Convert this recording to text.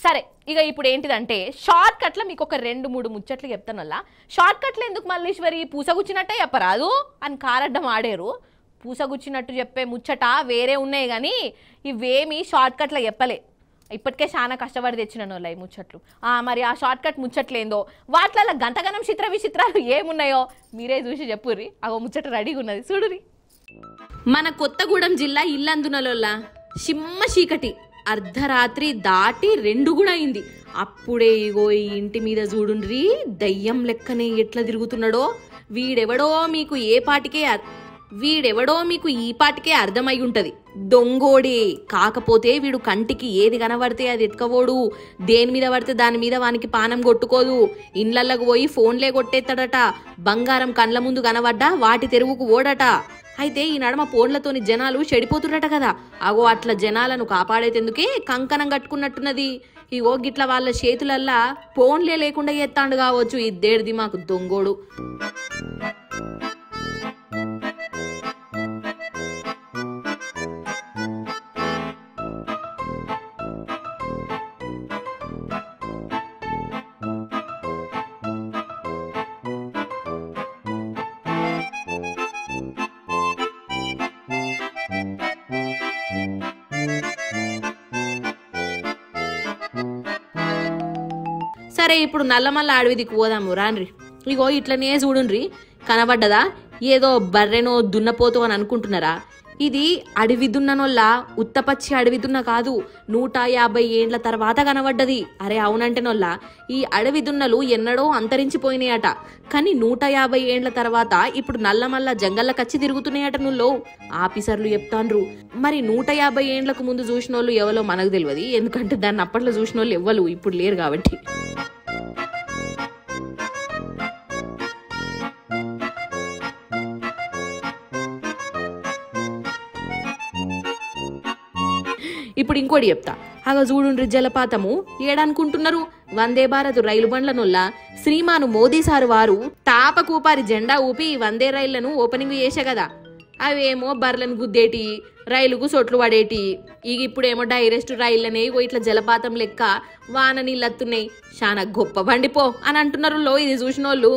సరే ఇక ఇప్పుడు ఏంటిదంటే షార్ట్ కట్లో మీకు ఒక 2-3 ముచ్చట్లు చెప్తానల్లా. షార్ట్ కట్లు ఎందుకు మల్లీశ్వరి పూసగుచ్చినట్టే చెప్పరాదు అని కారడ్డం ఆడారు. పూసగుచ్చినట్టు చెప్పే ముచ్చట వేరే ఉన్నాయి కానీ ఇవేమి షార్ట్ కట్లో చెప్పలే. ఇప్పటికే చాలా కష్టపడి తెచ్చినాను ఈ ముచ్చట్లు. మరి ఆ షార్ట్ కట్ ముచ్చట్లేందో వాటిలో గంతగనం చిత్ర విచిత్రాలు ఏమున్నాయో మీరే చూసి చెప్పుర్రి. అగో ముచ్చట రెడీగా ఉన్నది చూడురి. మన కొత్తగూడెం జిల్లా ఇల్లందునలోలా సిమ్మ చీకటి అర్ధరాత్రి దాటి 2 కూడా అయింది. అప్పుడే ఇగో ఈ ఇంటి మీద చూడుండ్రి దయ్యం లెక్కనే ఎట్లా తిరుగుతున్నాడో. వీడెవడో మీకు ఈ పాటికే అర్థమై ఉంటది. దొంగోడే. కాకపోతే వీడు కంటికి ఏది కనబడితే అది ఎత్తుకపోడు. దేని మీద పడితే దాని మీద వానికి పానం కొట్టుకోదు. ఇండ్లకి పోయి ఫోన్లే కొట్టేస్తాడట. బంగారం కండ్ల ముందు కనబడ్డా వాటి తెరువుకు ఓడట. అయితే ఈ నడమ ఫోన్లతోని జనాలు చెడిపోతున్నట కదా. అగో అట్లా జనాలను కాపాడేందుకే కంకణం కట్టుకున్నట్టున్నది. ఇగో గిట్ల వాళ్ళ చేతులల్లా ఫోన్లే లేకుండా ఎత్తాండు కావచ్చు ఈ దేడిది మాకు దొంగోడు. సరే ఇప్పుడు నల్లమల్ల అడవిదికి పోదాము రాన్రి. ఇగో ఇట్లనే చూడుండ్రి కనబడ్డదా? ఏదో బర్రెనో దున్నపోతు అని అనుకుంటున్నారా? ఇది అడవి దున్ననొల్ల ఉత్తపచ్చి అడవి దున్న కాదు. 150 ఏండ్ల తర్వాత కనబడ్డది. అరే అవునంటేనొల్ల ఈ అడవి దున్నలు ఎన్నడో అంతరించిపోయినాయట. కానీ 150 ఏండ్ల తర్వాత ఇప్పుడు నల్లమల్ల జంగల్లకచ్చి తిరుగుతున్నాయట. నుల్లో ఆఫీసర్లు చెప్తాండ్రు. మరి 150 ఏండ్లకు ముందు చూసిన వాళ్ళు ఎవరో మనకు తెలియదు. ఎందుకంటే దాన్ని అప్పట్లో చూసిన వాళ్ళు ఎవ్వరు ఇప్పుడు లేరు కాబట్టి. ఇప్పుడు ఇంకోటి చెప్తా. అగ చూడుండ్రి జలపాతము ఏడనుకుంటున్నారు? వందే భారత్ రైలు బండ్లనొల్ల శ్రీమాను మోదీ సారు వారు తాపకూపారి జెండా ఊపి వందే రైళ్లను ఓపెనింగ్ చేసే కదా. అవేమో బర్లను గుద్దేటి, రైలుకు సొట్లు పడేటి. ఇక ఇప్పుడేమో డైరెక్ట్ రైళ్ళనే ఇట్లా జలపాతం లెక్క వాన నీళ్ళత్తున్నాయి. చాలా గొప్ప బండిపో అని అంటున్నారు ఇది చూసిన వాళ్ళు.